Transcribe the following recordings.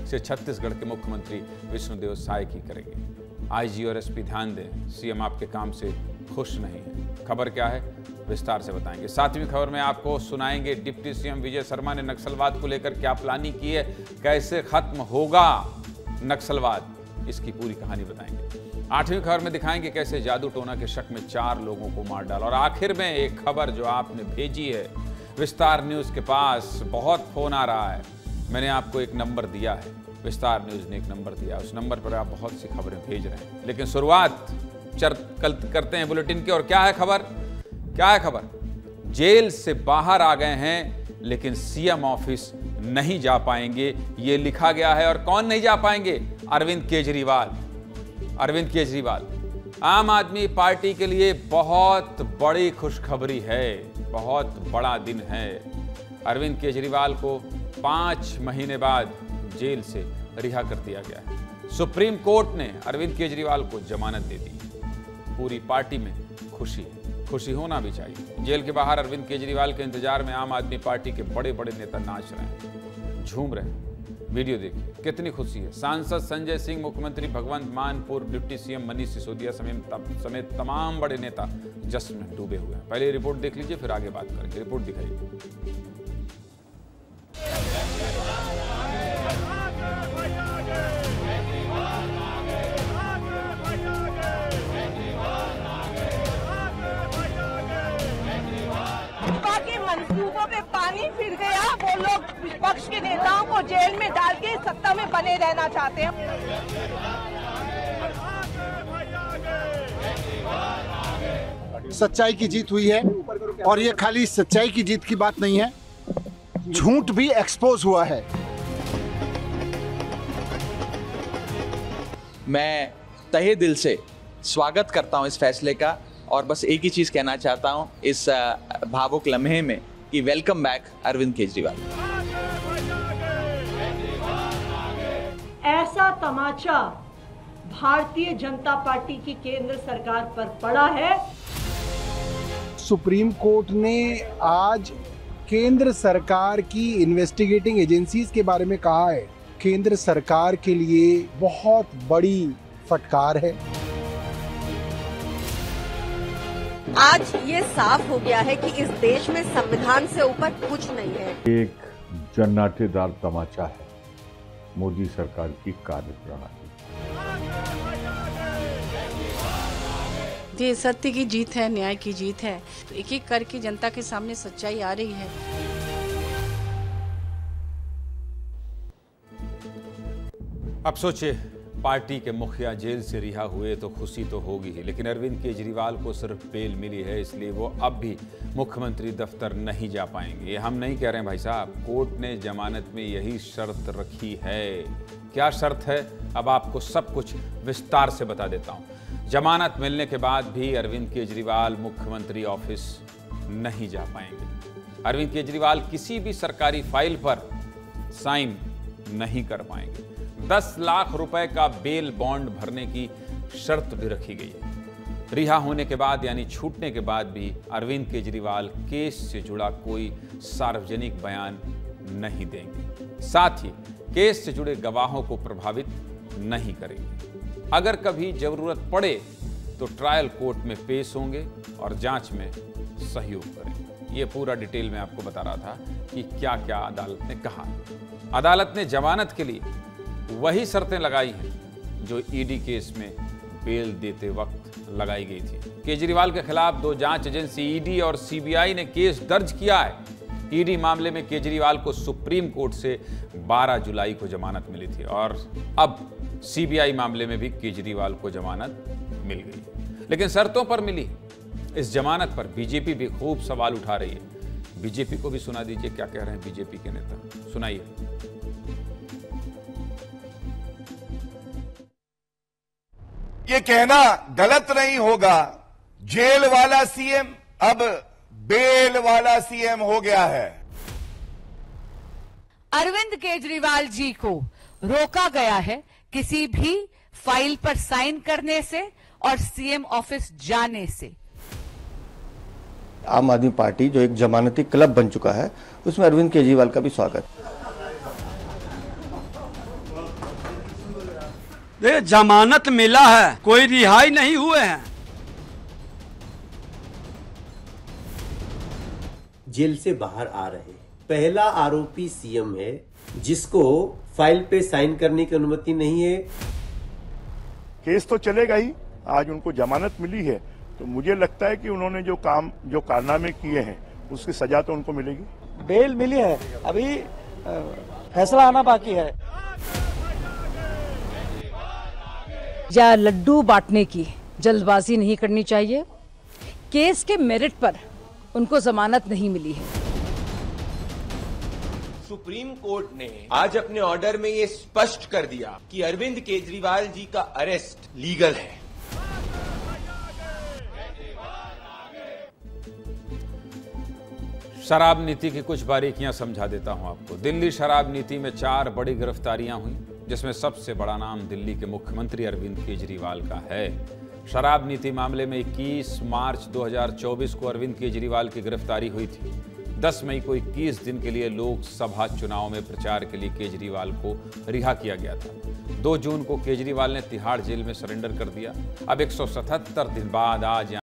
से छत्तीसगढ़ के मुख्यमंत्री विष्णुदेव साय की करेंगे। आईजी और एसपी ध्यान दें, सीएम आपके काम से खुश नहीं है। खबर क्या है, विस्तार से बताएंगे। सातवीं खबर में आपको सुनाएंगे डिप्टी सीएम विजय शर्मा ने नक्सलवाद को लेकर क्या प्लानिंग की है, कैसे खत्म होगा नक्सलवाद, इसकी पूरी कहानी बताएंगे। आठवीं खबर में दिखाएंगे कैसे जादू टोना के शक में 4 लोगों को मार डाला। और आखिर में एक खबर जो आपने भेजी है, विस्तार न्यूज के पास बहुत फोन आ रहा है। मैंने आपको एक नंबर दिया है, विस्तार न्यूज ने एक नंबर दिया, उस नंबर पर आप बहुत सी खबरें भेज रहे हैं। लेकिन शुरुआत करते हैं बुलेटिन की। और क्या है खबर, क्या है खबर? जेल से बाहर आ गए हैं लेकिन सीएम ऑफिस नहीं जा पाएंगे, ये लिखा गया है। और कौन नहीं जा पाएंगे? अरविंद केजरीवाल। अरविंद केजरीवाल, आम आदमी पार्टी के लिए बहुत बड़ी खुशखबरी है, बहुत बड़ा दिन है। अरविंद केजरीवाल को 5 महीने बाद जेल से रिहा कर दिया गया है। सुप्रीम कोर्ट ने अरविंद केजरीवाल को जमानत दे दी। पूरी पार्टी में खुशी है, खुशी होना भी चाहिए। जेल के बाहर अरविंद केजरीवाल के इंतजार में आम आदमी पार्टी के बड़े बड़े नेता नाच रहे हैं, झूम रहे हैं। वीडियो देखिए, कितनी खुशी है। सांसद संजय सिंह, मुख्यमंत्री भगवंत मान, पूर्व डिप्टी सीएम मनीष सिसोदिया समेत तमाम बड़े नेता जश्न में डूबे हुए हैं। पहले रिपोर्ट देख लीजिए, फिर आगे बात करेंगे। रिपोर्ट दिखाइए। मंसूबों पे पानी फिर गया। वो लोग विपक्ष के नेताओं को जेल में डाल के सत्ता में बने रहना चाहते हैं। सच्चाई की जीत हुई है और ये खाली सच्चाई की जीत की बात नहीं है, झूठ भी एक्सपोज हुआ है। मैं तहे दिल से स्वागत करता हूं इस फैसले का और बस एक ही चीज कहना चाहता हूं इस भावुक लम्हे में कि वेलकम बैक अरविंद केजरीवाल। ऐसा तमाचा भारतीय जनता पार्टी की केंद्र सरकार पर पड़ा है। सुप्रीम कोर्ट ने आज केंद्र सरकार की इन्वेस्टिगेटिंग एजेंसीज के बारे में कहा है। केंद्र सरकार के लिए बहुत बड़ी फटकार है। आज ये साफ हो गया है कि इस देश में संविधान से ऊपर कुछ नहीं है। एक जन्नाटेदार तमाचा है मोदी सरकार की कार्यप्रणाली। ये सत्य की जीत है, न्याय की जीत है। एक एक करके जनता के सामने सच्चाई आ रही है। अब सोचिए, पार्टी के मुखिया जेल से रिहा हुए तो खुशी तो होगी ही, लेकिन अरविंद केजरीवाल को सिर्फ बेल मिली है, इसलिए वो अब भी मुख्यमंत्री दफ्तर नहीं जा पाएंगे। ये हम नहीं कह रहे हैं भाई साहब, कोर्ट ने जमानत में यही शर्त रखी है। क्या शर्त है, अब आपको सब कुछ विस्तार से बता देता हूं। जमानत मिलने के बाद भी अरविंद केजरीवाल मुख्यमंत्री ऑफिस नहीं जा पाएंगे। अरविंद केजरीवाल किसी भी सरकारी फाइल पर साइन नहीं कर पाएंगे। 10 लाख रुपए का बेल बॉन्ड भरने की शर्त भी रखी गई है। रिहा होने के बाद यानी छूटने के बाद भी अरविंद केजरीवाल केस से जुड़ा कोई सार्वजनिक बयान नहीं देंगे। साथ ही केस से जुड़े गवाहों को प्रभावित नहीं करेंगे। अगर कभी जरूरत पड़े तो ट्रायल कोर्ट में पेश होंगे और जांच में सहयोग करेंगे। ये पूरा डिटेल में आपको बता रहा था कि क्या क्या अदालत ने कहा। अदालत ने जमानत के लिए वही शर्तें लगाई हैं जो ईडी केस में बेल देते वक्त लगाई गई थी। केजरीवाल के खिलाफ 2 जांच एजेंसी ईडी और सीबीआई ने केस दर्ज किया है। ईडी मामले में केजरीवाल को सुप्रीम कोर्ट से 12 जुलाई को जमानत मिली थी और अब सीबीआई मामले में भी केजरीवाल को जमानत मिल गई, लेकिन शर्तों पर मिली। इस जमानत पर बीजेपी भी खूब सवाल उठा रही है। बीजेपी को भी सुना दीजिए क्या कह रहे हैं बीजेपी के नेता, सुनाइए। ये कहना गलत नहीं होगा, जेल वाला सीएम अब बेल वाला सीएम हो गया है। अरविंद केजरीवाल जी को रोका गया है किसी भी फाइल पर साइन करने से और सीएम ऑफिस जाने से। आम आदमी पार्टी जो एक जमानती क्लब बन चुका है, उसमें अरविंद केजरीवाल का भी स्वागत। जमानत मिला है, कोई रिहाई नहीं हुए हैं। जेल से बाहर आ रहे हैं। पहला आरोपी सीएम है जिसको फाइल पे साइन करने की अनुमति नहीं है। केस तो चलेगा ही। आज उनको जमानत मिली है तो मुझे लगता है कि उन्होंने जो कारनामे किए हैं उसकी सजा तो उनको मिलेगी। बेल मिली है, अभी फैसला आना बाकी है। या लड्डू बांटने की जल्दबाजी नहीं करनी चाहिए। केस के मेरिट पर उनको जमानत नहीं मिली है। सुप्रीम कोर्ट ने आज अपने ऑर्डर में ये स्पष्ट कर दिया कि अरविंद केजरीवाल जी का अरेस्ट लीगल है। शराब नीति की कुछ बारीकियां समझा देता हूं आपको। दिल्ली शराब नीति में 4 बड़ी गिरफ्तारियां हुई, जिसमें सबसे बड़ा नाम दिल्ली के मुख्यमंत्री अरविंद केजरीवाल का है। शराब नीति मामले में 21 मार्च 2024 को अरविंद केजरीवाल की गिरफ्तारी हुई थी। 10 मई को 21 दिन के लिए लोकसभा चुनाव में प्रचार के लिए केजरीवाल को रिहा किया गया था। 2 जून को केजरीवाल ने तिहाड़ जेल में सरेंडर कर दिया। अब 177 दिन बाद आज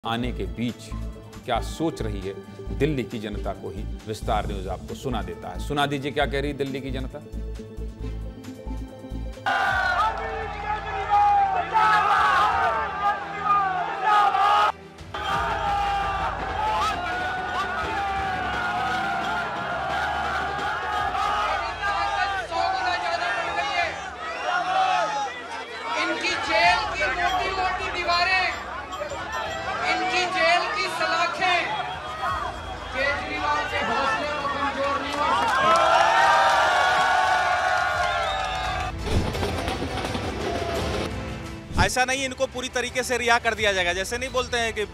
आने के बीच क्या सोच रही है दिल्ली की जनता को ही विस्तार न्यूज आपको सुना देता है। सुना दीजिए क्या कह रही दिल्ली की जनता। इनकी जेल की मोटी-मोटी दीवारें, इनकी जेल की सलाखें केजरीवाल के हौसले को कमजोर नहीं कर सकती। ऐसा नहीं इनको पूरी तरीके से रिहा कर दिया जाएगा। जैसे नहीं बोलते हैं कि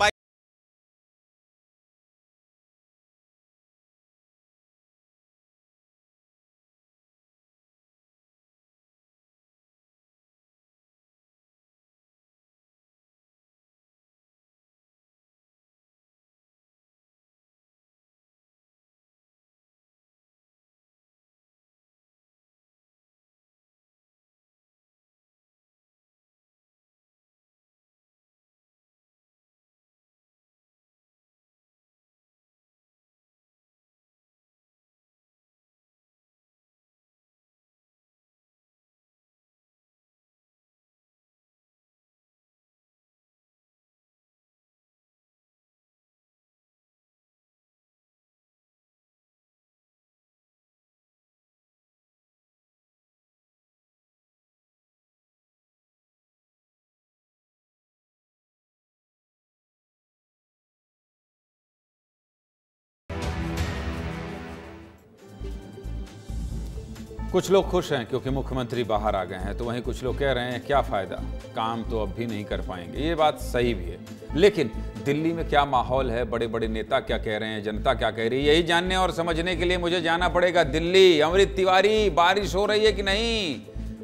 कुछ लोग खुश हैं क्योंकि मुख्यमंत्री बाहर आ गए हैं, तो वहीं कुछ लोग कह रहे हैं क्या फ़ायदा, काम तो अब भी नहीं कर पाएंगे। ये बात सही भी है, लेकिन दिल्ली में क्या माहौल है, बड़े बड़े नेता क्या कह रहे हैं, जनता क्या कह रही है, यही जानने और समझने के लिए मुझे जाना पड़ेगा दिल्ली। अमृत तिवारी, बारिश हो रही है कि नहीं?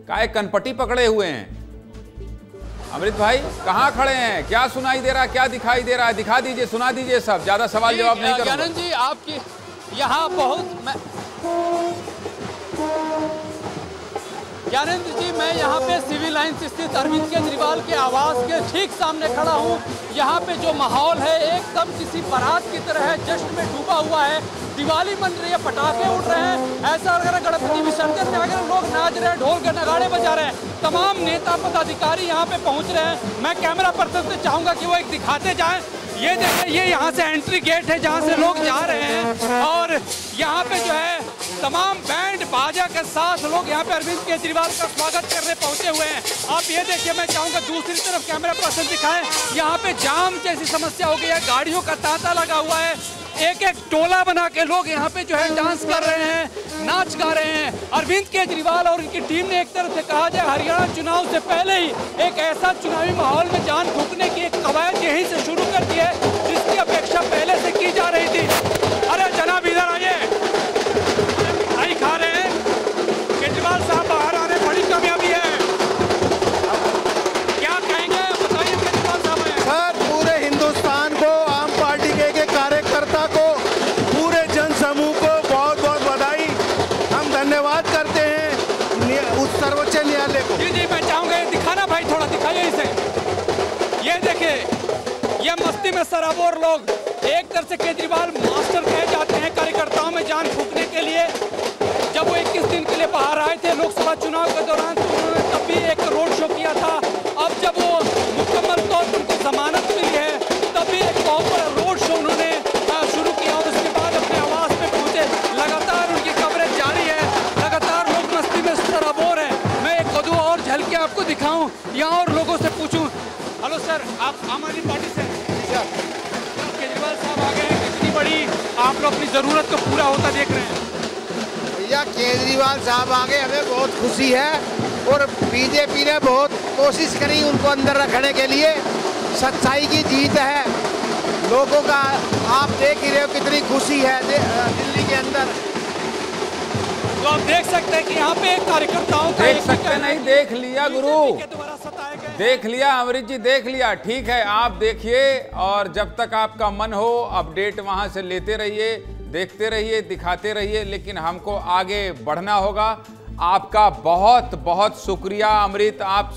काहे कनपटी पकड़े हुए हैं? अमृत भाई कहाँ खड़े हैं? क्या सुनाई दे रहा है, क्या दिखाई दे रहा है? दिखा दीजिए, सुना दीजिए सब, ज्यादा सवाल जवाब नहीं करूंगा। ज्ञानंद जी, आपकी यहाँ ज्ञानेंद्र जी, मैं यहाँ पे सिविल लाइन्स स्थित अरविंद केजरीवाल के आवास के ठीक सामने खड़ा हूँ। यहाँ पे जो माहौल है एकदम किसी बारात की तरह है, जश्न में डूबा हुआ है। दिवाली मन रही है, पटाखे उड़ रहे हैं, ऐसा लग रहा है गणपति विसर्जन में अगर लोग नाच रहे हैं, ढोल के नगाड़े बजा रहे हैं। तमाम नेता पदाधिकारी यहाँ पे पहुँच रहे हैं। मैं कैमरा पर्सन से चाहूँगा कि वो एक दिखाते जाएँ। ये देखें, ये यहाँ से एंट्री गेट है जहाँ से लोग जा रहे हैं, और यहाँ पे जो है तमाम बैंड बाजा के साथ लोग यहाँ पे अरविंद केजरीवाल का स्वागत करने पहुंचे हुए हैं। आप ये देखिए, मैं चाहूंगा दूसरी तरफ कैमरा पर्सन दिखाएं, यहाँ पे जाम जैसी समस्या हो गई है, गाड़ियों का तांता लगा हुआ है। एक एक टोला बना के लोग यहाँ पे जो है डांस कर रहे हैं, नाच गा रहे हैं। अरविंद केजरीवाल और उनकी टीम ने एक तरफ से कहा जाए हरियाणा चुनाव से पहले ही एक ऐसा चुनावी माहौल में जान फूंकने की एक कवायद यहीं से शुरू कर दी है जिसकी अपेक्षा पहले से की जा रही थी। अरे जनाब इधर आइए, मिठाई खा रहे हैं, केजरीवाल साहब बाहर आ रहे हैं, बड़ी कामयाबी है। क्या कहेंगे, बताइए केजरीवाल साहब। सर, पूरे हिंदुस्तान को, आम पार्टी के कार्यकर्ता को, पूरे जन समूह को बहुत बहुत बधाई। हम धन्यवाद करते हैं उस सर्वोच्च न्यायालय को। जी जी, मैं चाहूंगा ये दिखाना भाई, थोड़ा दिखाइए इसे। ये देखिए, ये मस्ती में सराबोर लोग, एक तरह से केजरीवाल मास्टर कहे जाते हैं कार्यकर्ताओं में जान फूंकने के लिए। जब वो 21 दिन के लिए बाहर आए थे लोकसभा चुनाव के दौरान, तो उन्होंने तब भी एक रोड शो किया था। अब जब वो मुकम्मल तौर पर उनको जमानत मिली है, तब भी एक बहुत बड़ा रोड शो उन्होंने शुरू किया और उसके बाद अपने आवास पे पहुंचे। लगातार उनकी कवरेज जारी है, लगातार लोग मस्ती में सराबोर है। मैं एक दो और झलके आपको दिखाऊं, यहाँ और लोगों से पूछूं। हेलो सर, आप आम आदमी पार्टी से? केजरीवाल साहब आ गए हैं, कितनी बड़ी आप लोग अपनी जरूरत को पूरा होता देख रहे हैं? भैया, केजरीवाल साहब आ गए, हमें बहुत खुशी है, और बीजेपी ने बहुत कोशिश करी उनको अंदर रखने के लिए। सच्चाई की जीत है लोगों का, आप देख ही रहे हो कितनी खुशी है दिल्ली के अंदर। तो आप देख सकते हैं कि यहाँ पे कार्यकर्ताओं का, देख सकते नहीं, देख लिया गुरु, देख लिया अमृत जी, देख लिया। ठीक है, आप देखिए, और जब तक आपका मन हो अपडेट वहां से लेते रहिए, देखते रहिए, दिखाते रहिए, लेकिन हमको आगे बढ़ना होगा। आपका बहुत बहुत शुक्रिया अमृत, आप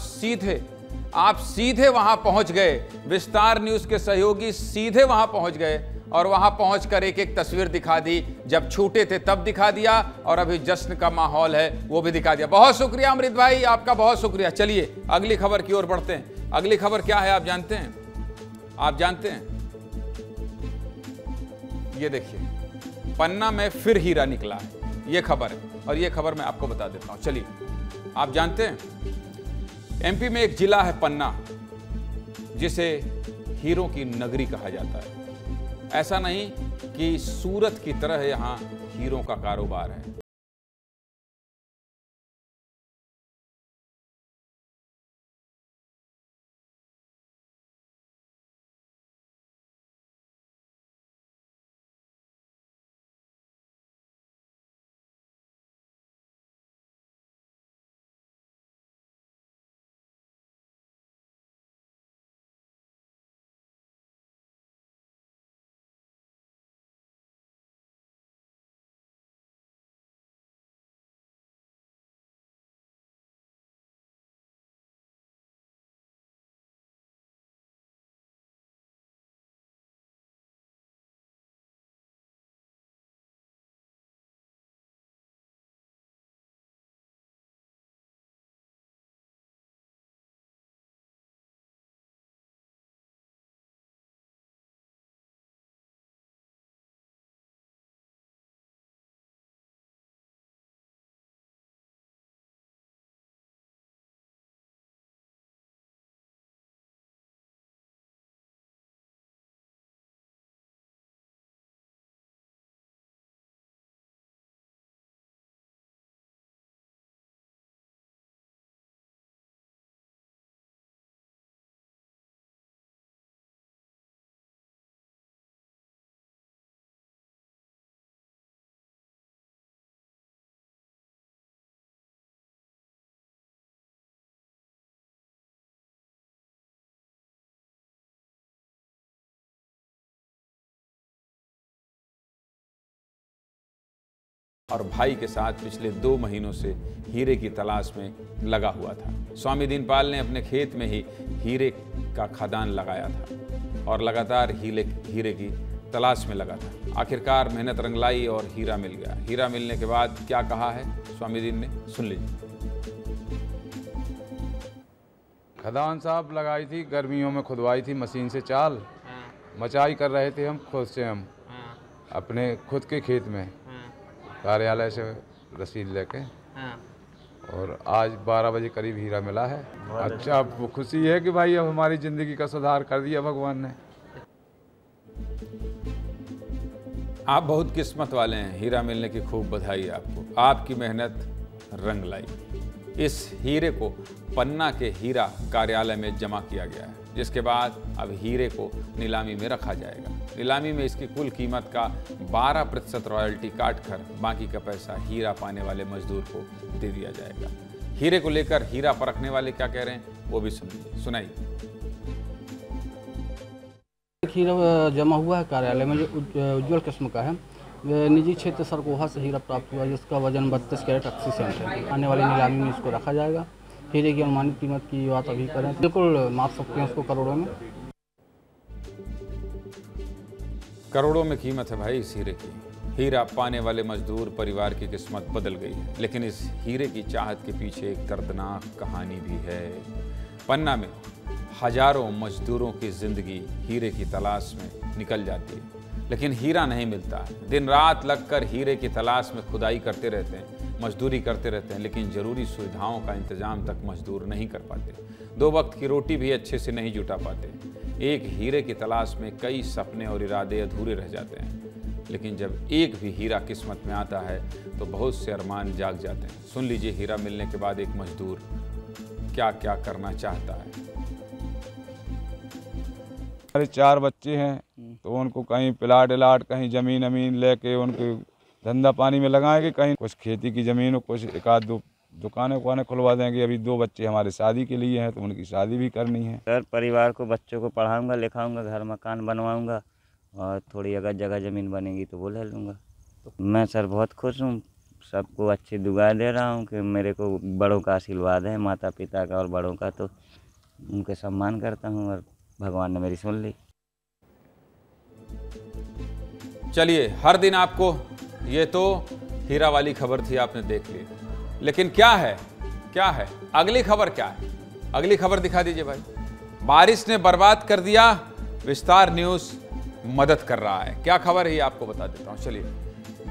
सीधे वहां पहुंच गए। विस्तार न्यूज़ के सहयोगी सीधे वहां पहुंच गए और वहां पहुंचकर एक एक तस्वीर दिखा दी। जब छूटे थे तब दिखा दिया, और अभी जश्न का माहौल है वो भी दिखा दिया। बहुत शुक्रिया अमृत भाई, आपका बहुत शुक्रिया। चलिए अगली खबर की ओर बढ़ते हैं। अगली खबर क्या है आप जानते हैं? आप जानते हैं, ये देखिए, पन्ना में फिर हीरा निकला है, ये खबर है, और ये खबर मैं आपको बता देता हूं। चलिए, आप जानते हैं एमपी में एक जिला है पन्ना, जिसे हीरों की नगरी कहा जाता है। ऐसा नहीं कि सूरत की तरह यहां हीरों का कारोबार है। और भाई के साथ पिछले 2 महीनों से हीरे की तलाश में लगा हुआ था। स्वामी दीनपाल ने अपने खेत में ही हीरे का खदान लगाया था और लगातार हीरे की तलाश में लगा था। आखिरकार मेहनत रंग लाई और हीरा मिल गया। हीरा मिलने के बाद क्या कहा है स्वामी दीन ने, सुन लीजिए। खदान साहब लगाई थी, गर्मियों में खुदवाई थी मशीन से चाल, मचाई कर रहे थे हम खुद से, हम अपने खुद के खेत में कार्यालय से रसीद लेके, और आज 12 बजे करीब हीरा मिला है। अच्छा, वो खुशी है कि भाई अब हमारी ज़िंदगी का सुधार कर दिया भगवान ने। आप बहुत किस्मत वाले हैं, हीरा मिलने की खूब बधाई आपको। आपकी मेहनत रंग लाई। इस हीरे को पन्ना के हीरा कार्यालय में जमा किया गया है, जिसके बाद अब हीरे को नीलामी में रखा जाएगा। नीलामी में इसकी कुल कीमत का 12% रॉयल्टी काटकर बाकी का पैसा हीरा पाने वाले मजदूर को दे दिया जाएगा। हीरे को लेकर हीरा परखने वाले क्या कह रहे हैं वो भी सुनाइए। हीरा जमा हुआ है कार्यालय में, जो उज्ज्वल किस्म का है। निजी क्षेत्र सरकोहा से हीरा प्राप्त हुआ, जिसका वजन 32 कैरेट 80 सेंट है। आने वाली नीलामी में इसको रखा जाएगा। हीरे की अनुमानित कीमत की बात अभी करें, बिल्कुल माप सकते हैं उसको करोड़ों में। करोड़ों में कीमत है भाई इस हीरे की। हीरा पाने वाले मजदूर परिवार की किस्मत बदल गई है, लेकिन इस हीरे की चाहत के पीछे एक दर्दनाक कहानी भी है। पन्ना में हजारों मजदूरों की जिंदगी हीरे की तलाश में निकल जाती है, लेकिन हीरा नहीं मिलता। दिन रात लगकर हीरे की तलाश में खुदाई करते रहते हैं, मजदूरी करते रहते हैं, लेकिन ज़रूरी सुविधाओं का इंतजाम तक मजदूर नहीं कर पाते। 2 वक्त की रोटी भी अच्छे से नहीं जुटा पाते। एक हीरे की तलाश में कई सपने और इरादे अधूरे रह जाते हैं, लेकिन जब एक भी हीरा किस्मत में आता है तो बहुत से अरमान जाग जाते हैं। सुन लीजिए हीरा मिलने के बाद एक मजदूर क्या क्या करना चाहता है। हमारे 4 बच्चे हैं, तो उनको कहीं प्लाट इलाट, कहीं ज़मीन अमीन लेके उनके धंधा पानी में लगाएंगे, कहीं कुछ खेती की ज़मीन हो, कुछ 1-2 दुकानें उकानें खुलवा देंगे। अभी 2 बच्चे हमारे शादी के लिए हैं, तो उनकी शादी भी करनी है। सर, परिवार को, बच्चों को पढ़ाऊंगा, लिखाऊंगा, घर मकान बनवाऊंगा, और थोड़ी अगर जगह ज़मीन बनेगी तो वो ले लूँगा। मैं सर बहुत खुश हूँ, सबको अच्छी दुआ दे रहा हूँ कि मेरे को बड़ों का आशीर्वाद है, माता पिता का और बड़ों का, तो उनके सम्मान करता हूँ और भगवान ने मेरी सुन ली। चलिए, हर दिन आपको, ये तो हीरा वाली खबर थी, आपने देख ली, लेकिन क्या है अगली खबर? क्या है अगली खबर? दिखा दीजिए भाई। बारिश ने बर्बाद कर दिया, विस्तार न्यूज मदद कर रहा है। क्या खबर है ये आपको बता देता हूं। चलिए,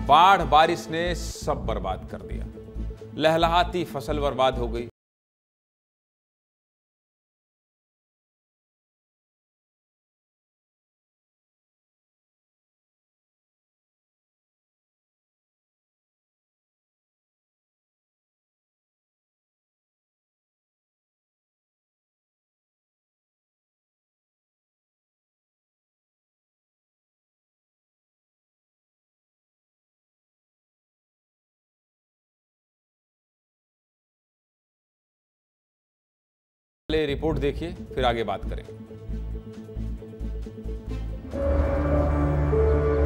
बाढ़ बारिश ने सब बर्बाद कर दिया, लहलहाती फसल बर्बाद हो गई। रिपोर्ट देखिए, फिर आगे बात करेंगे।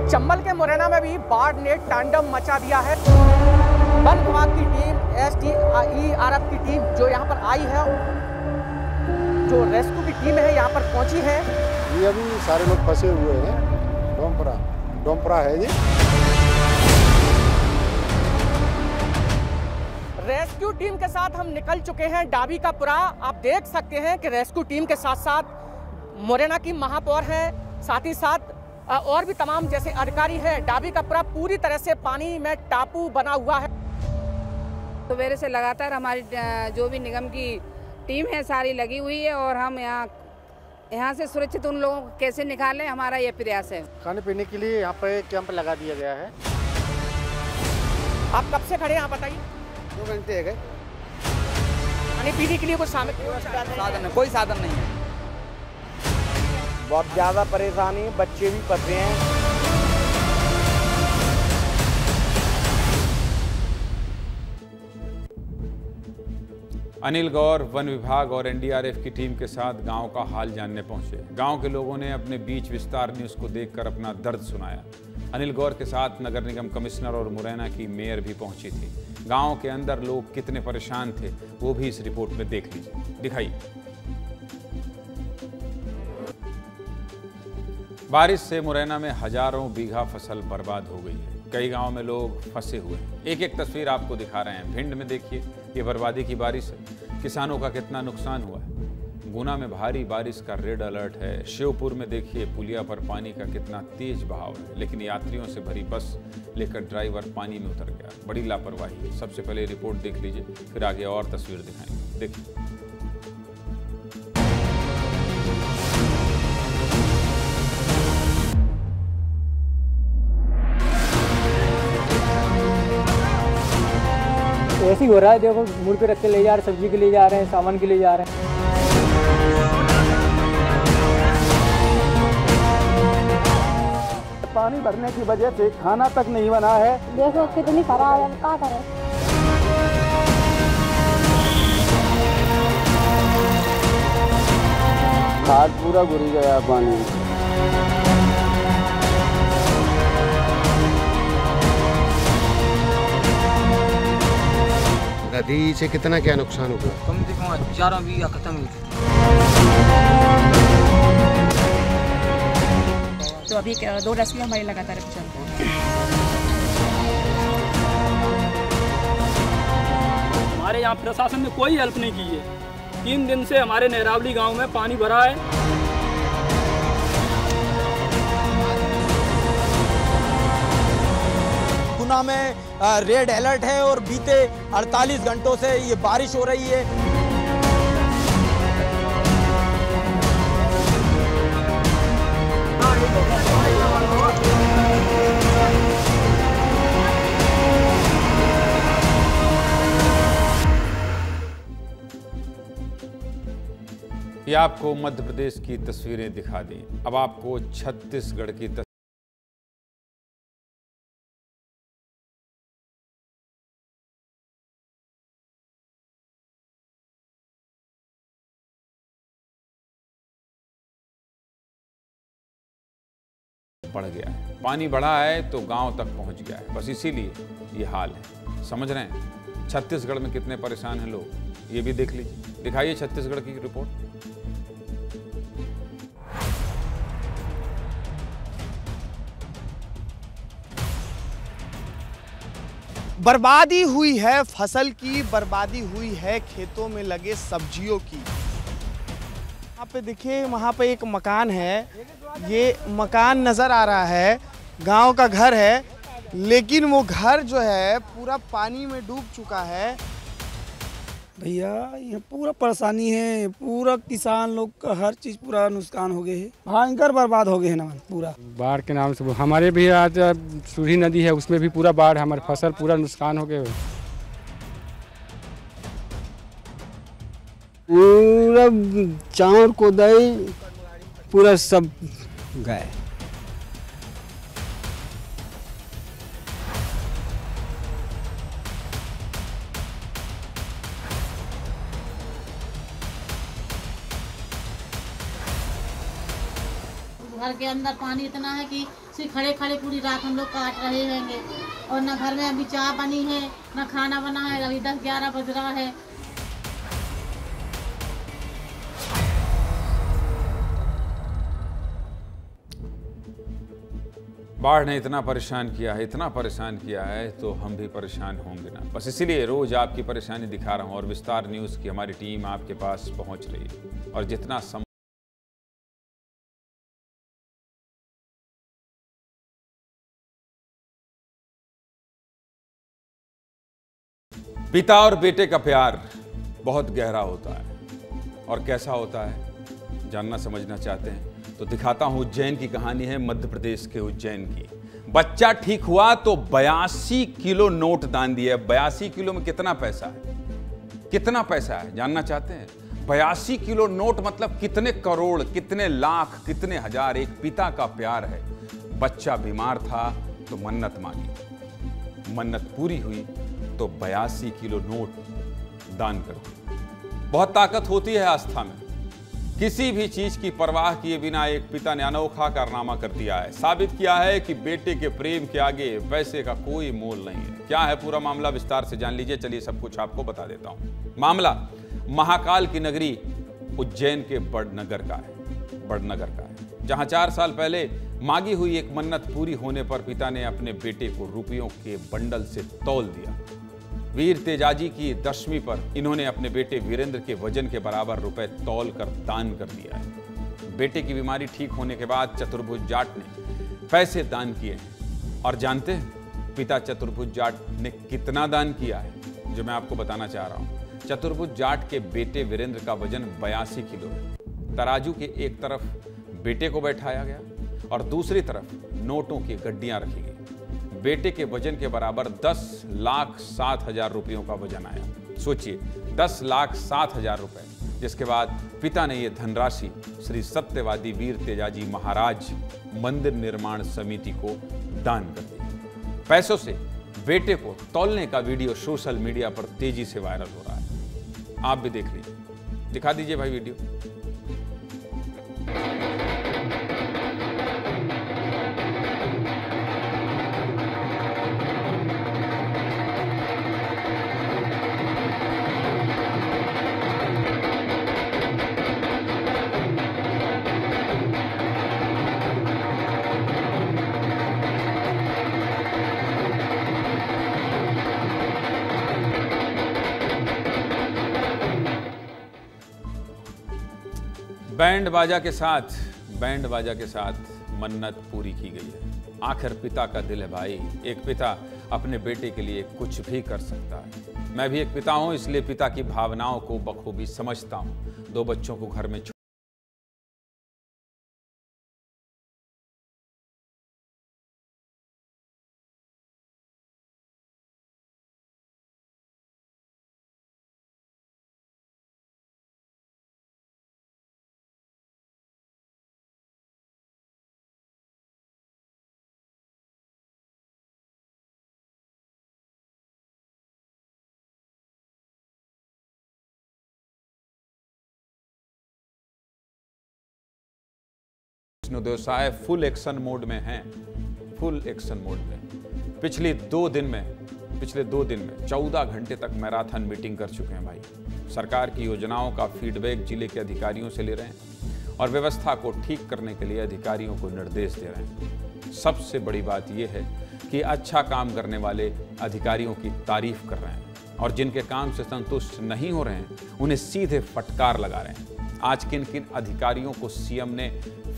चंबल के मुरैना में भी बाढ़ ने तांडव मचा दिया है। वन विभाग की टीम, SDRF की टीम जो यहाँ पर आई है, जो रेस्क्यू की टीम है यहाँ पर पहुंची है। ये अभी सारे लोग फंसे हुए हैं। डोमपरा है जी। रेस्क्यू टीम के साथ हम निकल चुके हैं डाबी का पुरा। आप देख सकते हैं कि रेस्क्यू टीम के साथ साथ मुरैना की महापौर है, साथ ही साथ और भी तमाम जैसे अधिकारी हैं। डाबी का पुरा पूरी तरह से पानी में टापू बना हुआ है। सवेरे से लगातार हमारी जो भी निगम की टीम है सारी लगी हुई है, और हम यहाँ से सुरक्षित उन लोगों को कैसे निकालें, हमारा ये प्रयास है। खाने पीने के लिए यहाँ पे कैंप लगा दिया गया है। आप कब से खड़े हैं, आप बताइए? 2 घंटे है गए। खाने पीने के लिए कोई साधन नहीं है। बहुत ज़्यादा परेशानी है, बच्चे भी फंसे हैं। अनिल गौर वन विभाग और NDRF की टीम के साथ गांव का हाल जानने पहुंचे। गांव के लोगों ने अपने बीच विस्तार न्यूज़ को देखकर अपना दर्द सुनाया। अनिल गौर के साथ नगर निगम कमिश्नर और मुरैना की मेयर भी पहुंची थी। गांव के अंदर लोग कितने परेशान थे वो भी इस रिपोर्ट में देख लीजिए, दिखाइए। बारिश से मुरैना में हजारों बीघा फसल बर्बाद हो गई है। कई गांव में लोग फंसे हुए हैं। एक एक तस्वीर आपको दिखा रहे हैं। भिंड में देखिए, ये बर्बादी की बारिश है। किसानों का कितना नुकसान हुआ है। गुना में भारी बारिश का रेड अलर्ट है। शिवपुर में देखिए, पुलिया पर पानी का कितना तेज बहाव है, लेकिन यात्रियों से भरी बस लेकर ड्राइवर पानी में उतर गया। बड़ी लापरवाही है। सबसे पहले रिपोर्ट देख लीजिए, फिर आगे और तस्वीर दिखाएंगे। देखिए। ऐसे ही हो रहा है, देखो मुड़ पे रख के ले जा रहे, सब्जी के ले जा रहे हैं, सामान के ले जा रहे हैं। पानी भरने की वजह से खाना तक नहीं बना है। देखो कितनी खराब है, क्या करें। खाद पूरा घुरी गया पानी। नदी से कितना क्या नुकसान हुआ? कम से कम 4 बीघा खत्म हो चुकी। तो अभी 2 रेस्क्यू हमारे लगातार चल रहे हैं। हमारे यहाँ प्रशासन ने कोई हेल्प नहीं की है। 3 दिन से हमारे नेहरावली गांव में पानी भरा है। गुना में रेड अलर्ट है और बीते 48 घंटों से ये बारिश हो रही है। ये आपको मध्य प्रदेश की तस्वीरें दिखा दी। अब आपको छत्तीसगढ़ की तस्वीर बढ़ गया है। पानी बढ़ा है तो गांव तक पहुंच गया है। बस इसीलिए ये हाल है। समझ रहे हैं छत्तीसगढ़ में कितने परेशान हैं लोग, ये भी देख लीजिए। दिखाइए छत्तीसगढ़ की रिपोर्ट। बर्बादी हुई है फसल की, बर्बादी हुई है खेतों में लगे सब्जियों की। यहाँ पे देखिए, वहाँ पे एक मकान है, ये मकान नज़र आ रहा है, गांव का घर है, लेकिन वो घर जो है पूरा पानी में डूब चुका है। भैया ये पूरा परेशानी है, पूरा किसान लोग का हर चीज़ पूरा नुकसान हो गए है, भयंकर बर्बाद हो गए है ना पूरा। बाढ़ के नाम से हमारे भी आज सूरी नदी है, उसमें भी पूरा बाढ़, हमारे फसल पूरा नुकसान हो गए। पूरा चावल को दही पूरा सब गए। घर के अंदर पानी इतना है कि सिर्फ खड़े खड़े पूरी रात हम लोग काट रहे हैंगे, और न घर में अभी चाय बनी है, न खाना बना है। अभी 10-11 बज रहा है। बाढ़ ने इतना परेशान किया है, इतना परेशान किया है, तो हम भी परेशान होंगे ना। बस इसीलिए रोज आपकी परेशानी दिखा रहा हूं और विस्तार न्यूज़ की हमारी टीम आपके पास पहुंच रही है। और जितना पिता और बेटे का प्यार बहुत गहरा होता है। और कैसा होता है, जानना समझना चाहते हैं तो दिखाता हूं। उज्जैन की कहानी है, मध्य प्रदेश के उज्जैन की। बच्चा ठीक हुआ तो 82 किलो नोट दान दिया। 82 किलो में कितना पैसा है? कितना पैसा है जानना चाहते हैं? 82 किलो नोट मतलब कितने करोड़, कितने लाख, कितने हजार। एक पिता का प्यार है। बच्चा बीमार था तो मन्नत मांगी, मन्नत पूरी हुई तो 82 किलो नोट दान करो। बहुत ताकत होती है आस्था में। किसी भी चीज की परवाह किए बिना एक पिता ने अनोखा कारनामा कर दिया है। साबित किया है कि बेटे के प्रेम के आगे पैसे का कोई मोल नहीं है। क्या है पूरा मामला, विस्तार से जान लीजिए। चलिए सब कुछ आपको बता देता हूं। मामला महाकाल की नगरी उज्जैन के बड़नगर का है, जहां 4 साल पहले मांगी हुई एक मन्नत पूरी होने पर पिता ने अपने बेटे को रुपयों के बंडल से तौल दिया। वीर तेजाजी की दशमी पर इन्होंने अपने बेटे वीरेंद्र के वजन के बराबर रुपए तौल कर दान कर दिया है। बेटे की बीमारी ठीक होने के बाद चतुर्भुज जाट ने पैसे दान किए हैं। और जानते हैं पिता चतुर्भुज जाट ने कितना दान किया है, जो मैं आपको बताना चाह रहा हूं। चतुर्भुज जाट के बेटे वीरेंद्र का वजन 82 किलो है। तराजू के एक तरफ बेटे को बैठाया गया और दूसरी तरफ नोटों की गड्डियां रखी गई। बेटे के वजन के बराबर 10,07,000 रुपयों का वजन आया। सोचिए 10,07,000 रुपए, जिसके बाद पिता ने यह धनराशि श्री सत्यवादी वीर तेजाजी महाराज मंदिर निर्माण समिति को दान कर दी। पैसों से बेटे को तौलने का वीडियो सोशल मीडिया पर तेजी से वायरल हो रहा है। आप भी देख लीजिए, दिखा दीजिए भाई वीडियो। बैंड बाजा के साथ मन्नत पूरी की गई है। आखिर पिता का दिल है भाई। एक पिता अपने बेटे के लिए कुछ भी कर सकता है। मैं भी एक पिता हूं, इसलिए पिता की भावनाओं को बखूबी समझता हूं। 2 बच्चों को घर में विष्णुदेव फुल एक्शन मोड में हैं, फुल एक्शन मोड में। पिछले 2 दिन में 14 घंटे तक मैराथन मीटिंग कर चुके हैं भाई। सरकार की योजनाओं का फीडबैक जिले के अधिकारियों से ले रहे हैं और व्यवस्था को ठीक करने के लिए अधिकारियों को निर्देश दे रहे हैं। सबसे बड़ी बात यह है कि अच्छा काम करने वाले अधिकारियों की तारीफ कर रहे हैं और जिनके काम से संतुष्ट नहीं हो रहे हैं उन्हें सीधे फटकार लगा रहे हैं। आज किन किन अधिकारियों को सीएम ने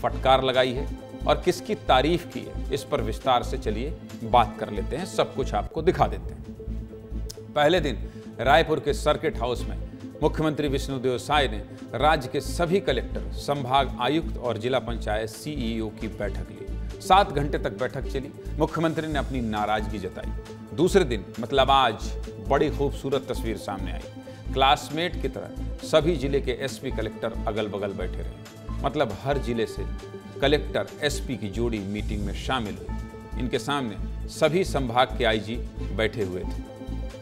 फटकार लगाई है और किसकी तारीफ की है, इस पर विस्तार से चलिए बात कर लेते हैं। सब कुछ आपको दिखा देते हैं। पहले दिन रायपुर के सर्किट हाउस में मुख्यमंत्री विष्णुदेव साय ने राज्य के सभी कलेक्टर, संभाग आयुक्त और जिला पंचायत सीईओ की बैठक ली। 7 घंटे तक बैठक चली। मुख्यमंत्री ने अपनी नाराजगी जताई। दूसरे दिन मतलब आज बड़ी खूबसूरत तस्वीर सामने आई। क्लासमेट की तरह सभी जिले के एसपी कलेक्टर अगल बगल बैठे रहे। मतलब हर जिले से कलेक्टर एसपी की जोड़ी मीटिंग में शामिल हुई। इनके सामने सभी संभाग के आईजी बैठे हुए थे।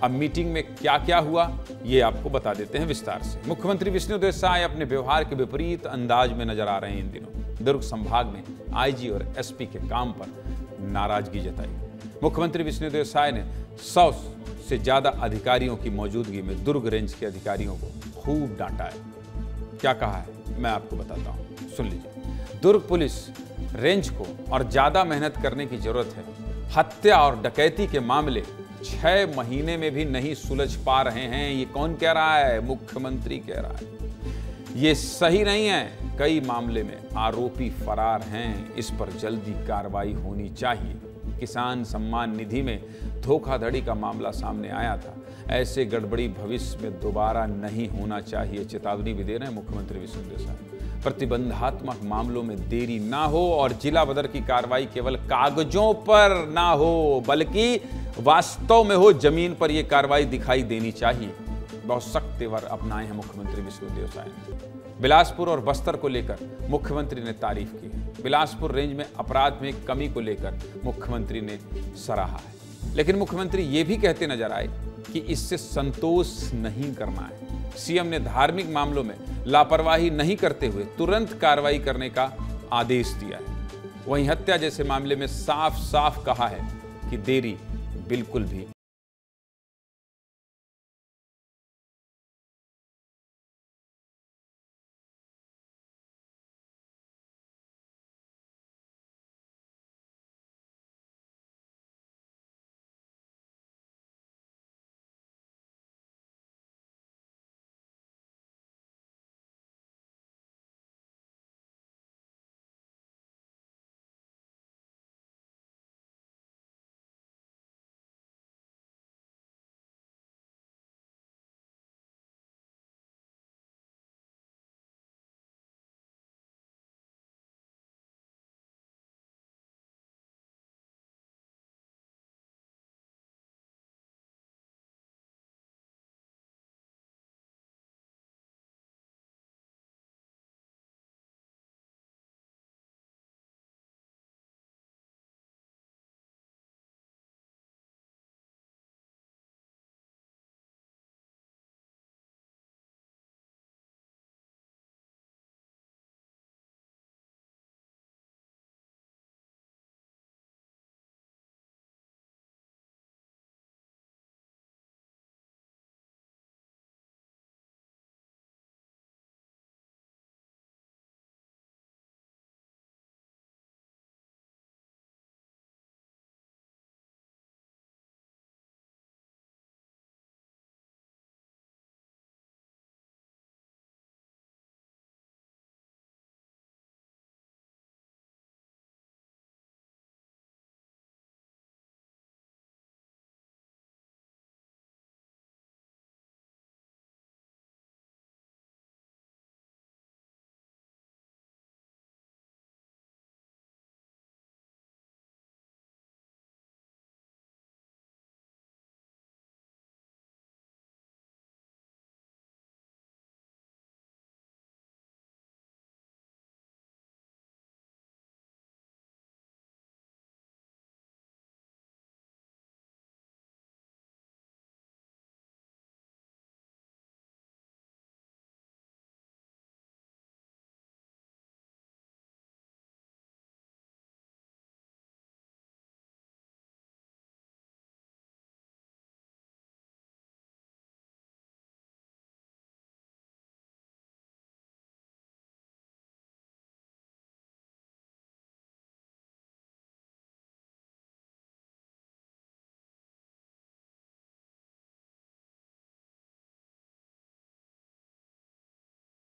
अब मीटिंग में क्या क्या हुआ ये आपको बता देते हैं विस्तार से। मुख्यमंत्री विष्णुदेव साय अपने व्यवहार के विपरीत अंदाज में नजर आ रहे हैं इन दिनों। दुर्ग संभाग ने आईजी और एसपी के काम पर नाराजगी जताई। मुख्यमंत्री विष्णुदेव साय ने 100 से ज्यादा अधिकारियों की मौजूदगी में दुर्ग रेंज के अधिकारियों को खूब डांटा है। क्या कहा है मैं आपको बताता हूं, सुन लीजिए। दुर्ग पुलिस रेंज को और ज्यादा मेहनत करने की जरूरत है। हत्या और डकैती के मामले 6 महीने में भी नहीं सुलझ पा रहे हैं। ये कौन कह रहा है? मुख्यमंत्री कह रहा है। ये सही नहीं है। कई मामले में आरोपी फरार हैं। इस पर जल्दी कार्रवाई होनी चाहिए। किसान सम्मान निधि में धोखाधड़ी का मामला सामने आया था। ऐसे गड़बड़ी भविष्य में दोबारा नहीं होना चाहिए। चेतावनी भी दे रहे हैं मुख्यमंत्री विष्णुदेव साय। प्रतिबंधात्मक मामलों में देरी ना हो और जिला बदर की कार्रवाई केवल कागजों पर ना हो बल्कि वास्तव में हो। जमीन पर यह कार्रवाई दिखाई देनी चाहिए। बहुत सख्त तेवर अपनाए हैं मुख्यमंत्री विष्णुदेव साय ने। बिलासपुर और बस्तर को लेकर मुख्यमंत्री ने तारीफ की है। बिलासपुर रेंज में अपराध में कमी को लेकर मुख्यमंत्री ने सराहा है। लेकिन मुख्यमंत्री ये भी कहते नजर आए कि इससे संतोष नहीं करना है। सीएम ने धार्मिक मामलों में लापरवाही नहीं करते हुए तुरंत कार्रवाई करने का आदेश दिया है। वहीं हत्या जैसे मामले में साफ साफ कहा है कि देरी बिल्कुल भी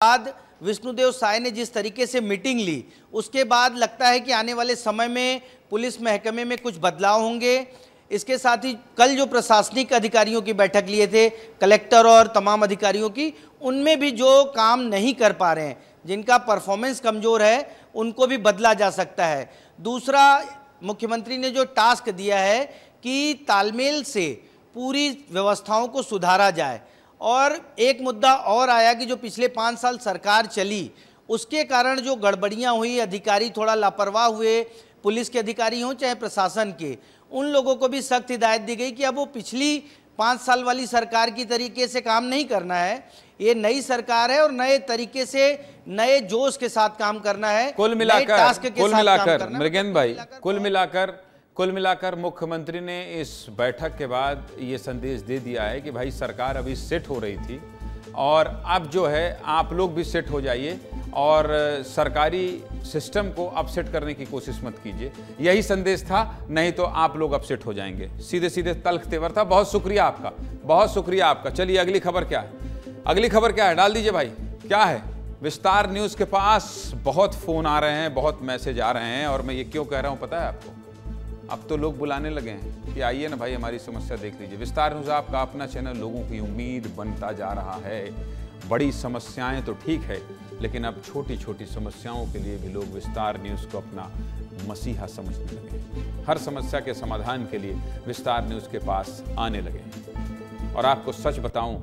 बाद विष्णुदेव साय ने जिस तरीके से मीटिंग ली, उसके बाद लगता है कि आने वाले समय में पुलिस महकमे में कुछ बदलाव होंगे। इसके साथ ही कल जो प्रशासनिक अधिकारियों की बैठक लिए थे, कलेक्टर और तमाम अधिकारियों की, उनमें भी जो काम नहीं कर पा रहे हैं, जिनका परफॉर्मेंस कमज़ोर है, उनको भी बदला जा सकता है। दूसरा, मुख्यमंत्री ने जो टास्क दिया है कि तालमेल से पूरी व्यवस्थाओं को सुधारा जाए। और एक मुद्दा और आया कि जो पिछले 5 साल सरकार चली, उसके कारण जो गड़बड़ियां हुई, अधिकारी थोड़ा लापरवाह हुए, पुलिस के अधिकारी हों चाहे प्रशासन के, उन लोगों को भी सख्त हिदायत दी गई कि अब वो पिछली 5 साल वाली सरकार की तरीके से काम नहीं करना है। ये नई सरकार है और नए तरीके से, नए जोश के साथ काम करना है। कुल मिलाकर मृगेंद्र भाई, कुल मिलाकर मुख्यमंत्री ने इस बैठक के बाद ये संदेश दे दिया है कि भाई सरकार अभी सेट हो रही थी और अब जो है आप लोग भी सेट हो जाइए और सरकारी सिस्टम को अपसेट करने की कोशिश मत कीजिए। यही संदेश था, नहीं तो आप लोग अपसेट हो जाएंगे। सीधे सीधे तल्ख तेवर था। बहुत शुक्रिया आपका, बहुत शुक्रिया आपका। चलिए अगली खबर क्या है, अगली खबर क्या है, डाल दीजिए भाई। क्या है? विस्तार न्यूज़ के पास बहुत फ़ोन आ रहे हैं, बहुत मैसेज आ रहे हैं। और मैं ये क्यों कह रहा हूँ पता है आपको? अब तो लोग बुलाने लगे हैं कि आइए ना भाई हमारी समस्या देख लीजिए। विस्तार न्यूज़ आपका अपना चैनल लोगों की उम्मीद बनता जा रहा है। बड़ी समस्याएं तो ठीक है, लेकिन अब छोटी छोटी समस्याओं के लिए भी लोग विस्तार न्यूज़ को अपना मसीहा समझने लगे हैं। हर समस्या के समाधान के लिए विस्तार न्यूज़ के पास आने लगे हैं। और आपको सच बताऊं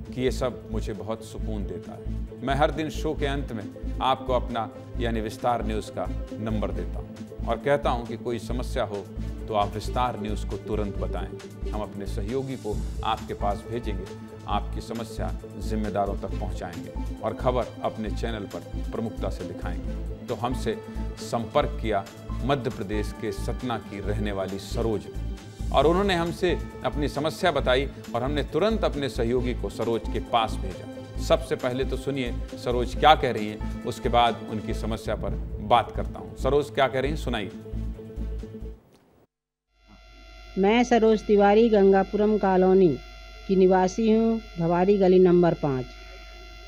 कि ये सब मुझे बहुत सुकून देता है। मैं हर दिन शो के अंत में आपको अपना यानी विस्तार न्यूज़ का नंबर देता हूं और कहता हूं कि कोई समस्या हो तो आप विस्तार न्यूज़ को तुरंत बताएं। हम अपने सहयोगी को आपके पास भेजेंगे, आपकी समस्या जिम्मेदारों तक पहुंचाएंगे और खबर अपने चैनल पर प्रमुखता से दिखाएंगे। तो हमसे संपर्क किया मध्य प्रदेश के सतना की रहने वाली सरोज ने, और उन्होंने हमसे अपनी समस्या बताई और हमने तुरंत अपने सहयोगी को सरोज के पास भेजा। सबसे पहले तो सुनिए सरोज क्या कह रही हैं, उसके बाद उनकी समस्या पर बात करता हूं। सरोज क्या कह रही हैं, सुनाइए। मैं सरोज तिवारी गंगापुरम कॉलोनी की निवासी हूँ, घवारी गली नंबर 5।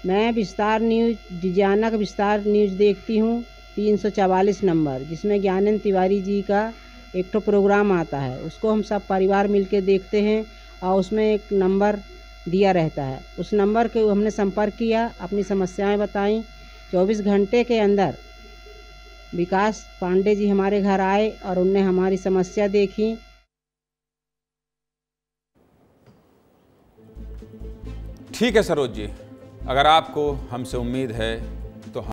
मैं विस्तार न्यूज़ विजयानक विस्तार न्यूज़ देखती हूँ 344 नंबर, जिसमें ज्ञानेंद्र तिवारी जी का एक तो प्रोग्राम आता है, उसको हम सब परिवार मिलके देखते हैं और उसमें एक नंबर दिया रहता है। उस नंबर के हमने संपर्क किया, अपनी समस्याएं बताई। 24 घंटे के अंदर विकास पांडे जी हमारे घर आए और उनने हमारी समस्या देखी। ठीक है सरोज जी, अगर आपको हमसे उम्मीद है तो हम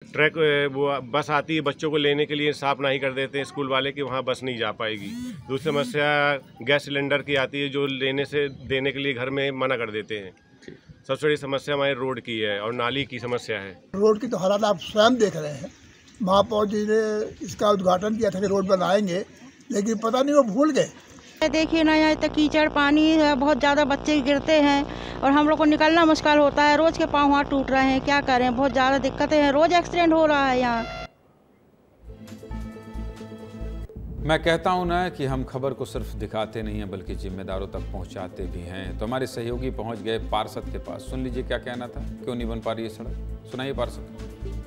ट्रैक वो बस आती है बच्चों को लेने के लिए, साफ नहीं कर देते हैं स्कूल वाले कि वहाँ बस नहीं जा पाएगी। दूसरी समस्या गैस सिलेंडर की आती है, जो देने के लिए घर में मना कर देते हैं। सबसे बड़ी समस्या हमारे रोड की है और नाली की समस्या है। रोड की तो हालात आप स्वयं देख रहे हैं। महापौर जी ने इसका उद्घाटन किया था कि रोड बनाएंगे, लेकिन पता नहीं वो भूल गए। देखिए ना, यहाँ तक कीचड़ पानी है, बहुत ज़्यादा बच्चे गिरते हैं और हम लोग को निकलना मुश्किल होता है। रोज़ के पाँव हाथ टूट रहे हैं, क्या करें, बहुत ज़्यादा दिक्कतें हैं, रोज़ एक्सीडेंट हो रहा है यहाँ। मैं कहता हूं ना कि हम खबर को सिर्फ दिखाते नहीं हैं बल्कि जिम्मेदारों तक पहुंचाते भी हैं। तो हमारे सहयोगी पहुंच गए पार्षद के पास। सुन लीजिए क्या कहना था, क्यों नहीं बन पा रही है सड़क, सुनाइए पार्षद।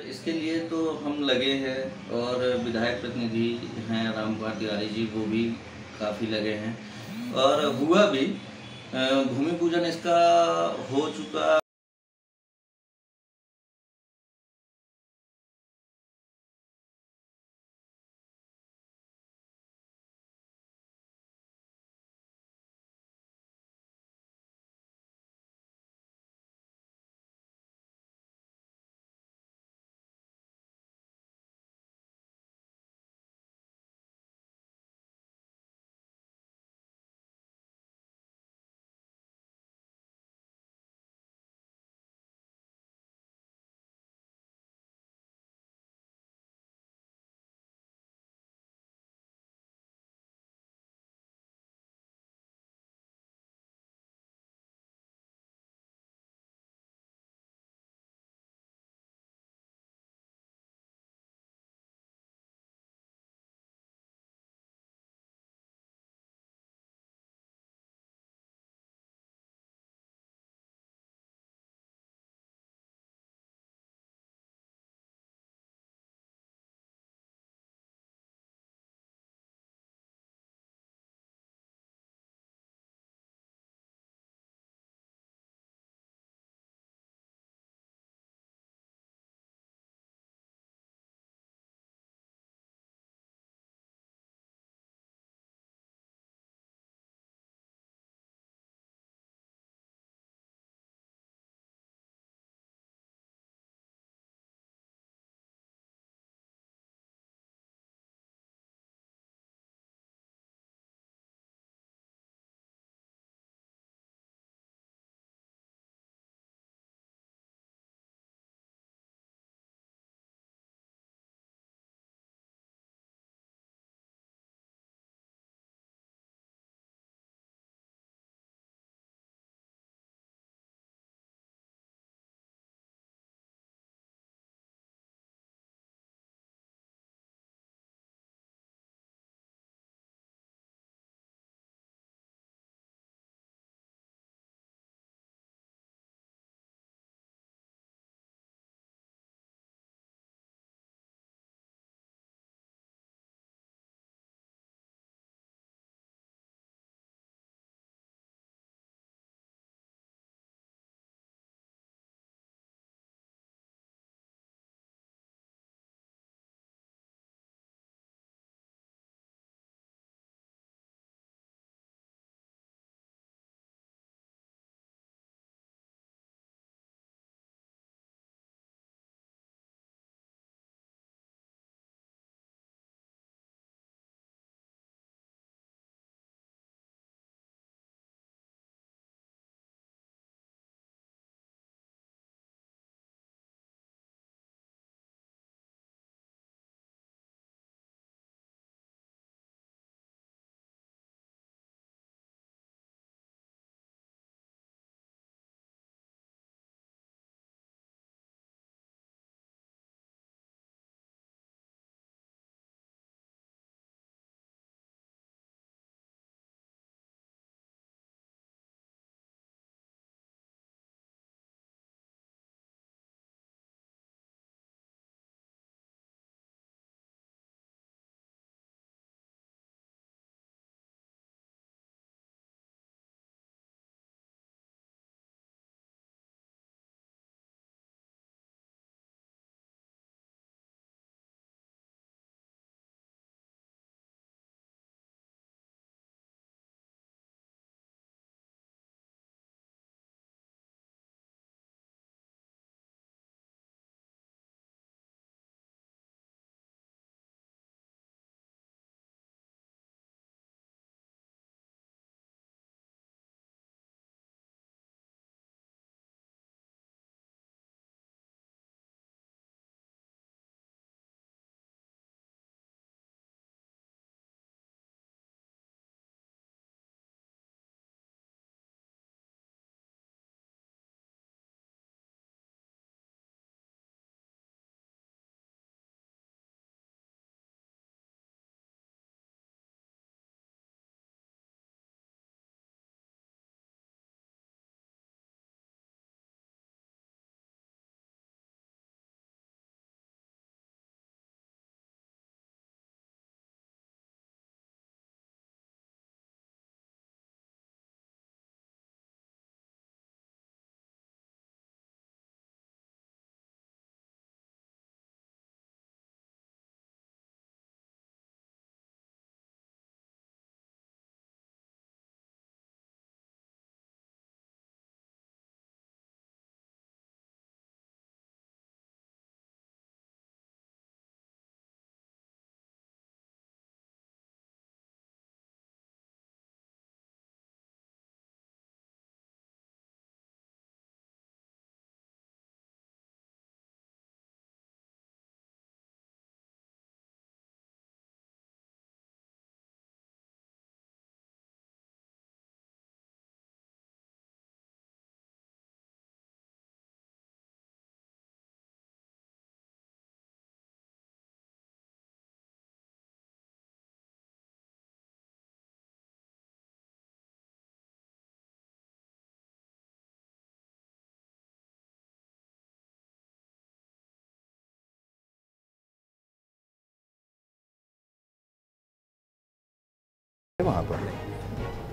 इसके लिए तो हम लगे हैं और विधायक प्रतिनिधि हैं रामकुमार तिवारी जी, वो भी काफ़ी लगे हैं और हुआ भी, भूमि पूजन इसका हो चुका।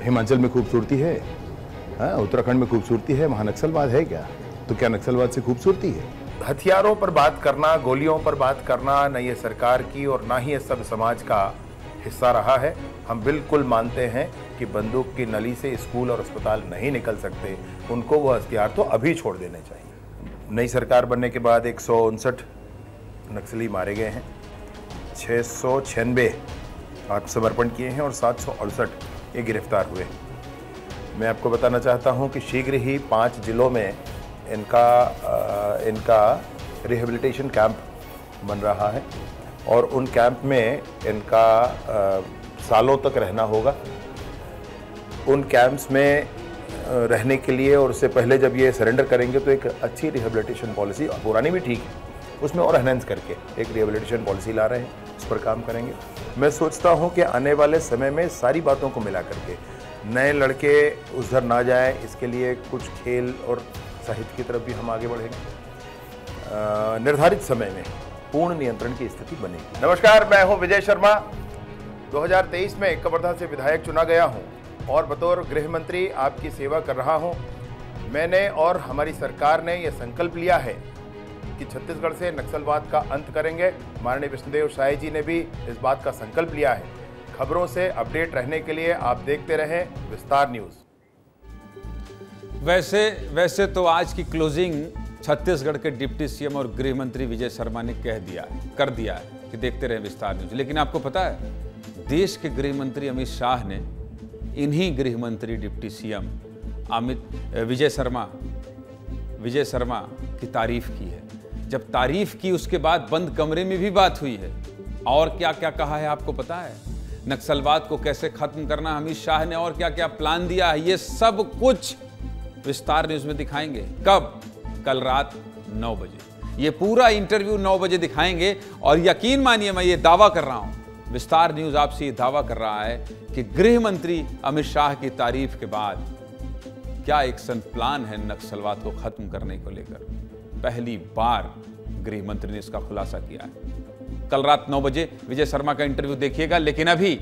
हिमाचल में खूबसूरती है, उत्तराखंड में खूबसूरती है, वहाँ नक्सलवाद है क्या? तो क्या नक्सलवाद से खूबसूरती है? हथियारों पर बात करना, गोलियों पर बात करना न ये सरकार की और ना ही ये सब समाज का हिस्सा रहा है। हम बिल्कुल मानते हैं कि बंदूक की नली से स्कूल और अस्पताल नहीं निकल सकते, उनको वो हथियार तो अभी छोड़ देने चाहिए। नई सरकार बनने के बाद 159 नक्सली मारे गए हैं, 696 आत्मसमर्पण किए हैं और 768 ये गिरफ्तार हुए। मैं आपको बताना चाहता हूं कि शीघ्र ही 5 जिलों में इनका रिहेबिलिटेशन कैंप बन रहा है और उन कैंप में इनका सालों तक रहना होगा। उन कैंप्स में रहने के लिए और उससे पहले जब ये सरेंडर करेंगे तो एक अच्छी रिहेबिलिटेशन पॉलिसी, पुरानी भी ठीक है, उसमें और एनहेंस करके एक रिहेबिलिटेशन पॉलिसी ला रहे हैं, उस पर काम करेंगे। मैं सोचता हूं कि आने वाले समय में सारी बातों को मिला करके नए लड़के उधर ना जाएं, इसके लिए कुछ खेल और साहित्य की तरफ भी हम आगे बढ़ेंगे। निर्धारित समय में पूर्ण नियंत्रण की स्थिति बनेगी। नमस्कार, मैं हूं विजय शर्मा। 2023 में कवर्धा से विधायक चुना गया हूं और बतौर गृह मंत्री आपकी सेवा कर रहा हूं। मैंने और हमारी सरकार ने यह संकल्प लिया है कि छत्तीसगढ़ से नक्सलवाद का अंत करेंगे। माननीय विष्णुदेव साय जी ने भी इस बात का संकल्प लिया है। खबरों से अपडेट रहने के लिए आप देखते रहें विस्तार न्यूज़। वैसे तो आज की क्लोजिंग छत्तीसगढ़ के डिप्टी सीएम और गृह मंत्री विजय शर्मा ने कर दिया है कि देखते रहें विस्तार न्यूज़। लेकिन आपको पता है, देश के गृह मंत्री अमित शाह ने इन्हीं गृह मंत्री डिप्टी सीएम विजय शर्मा की तारीफ की है। जब तारीफ की उसके बाद बंद कमरे में भी बात हुई है। और क्या क्या कहा है आपको पता है? नक्सलवाद को कैसे खत्म करना अमित शाह ने और क्या क्या प्लान दिया है, ये सब कुछ विस्तार न्यूज में दिखाएंगे। कब? कल रात 9 बजे। ये पूरा इंटरव्यू 9 बजे दिखाएंगे और यकीन मानिए मैं ये दावा कर रहा हूं, विस्तार न्यूज आपसे ये दावा कर रहा है कि गृह मंत्री अमित शाह की तारीफ के बाद क्या एक्शन प्लान है नक्सलवाद को खत्म करने को लेकर। पहली बार गृह मंत्री ने इसका खुलासा किया है। कल रात 9 बजे विजय शर्मा का इंटरव्यू देखिएगा। लेकिन अभी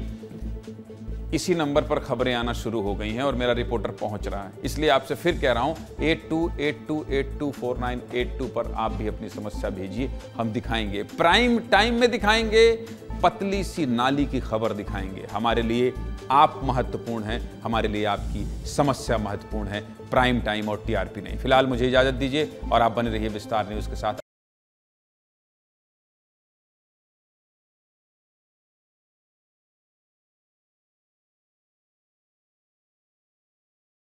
इसी नंबर पर खबरें आना शुरू हो गई हैं और मेरा रिपोर्टर पहुंच रहा है, इसलिए आपसे फिर कह रहा हूं 8282824982 पर आप भी अपनी समस्या भेजिए, हम दिखाएंगे, प्राइम टाइम में दिखाएंगे, पतली सी नाली की खबर दिखाएंगे। हमारे लिए आप महत्वपूर्ण हैं, हमारे लिए आपकी समस्या महत्वपूर्ण है, प्राइम टाइम और टीआरपी नहीं। फिलहाल मुझे इजाजत दीजिए और आप बने रहिए विस्तार न्यूज के साथ।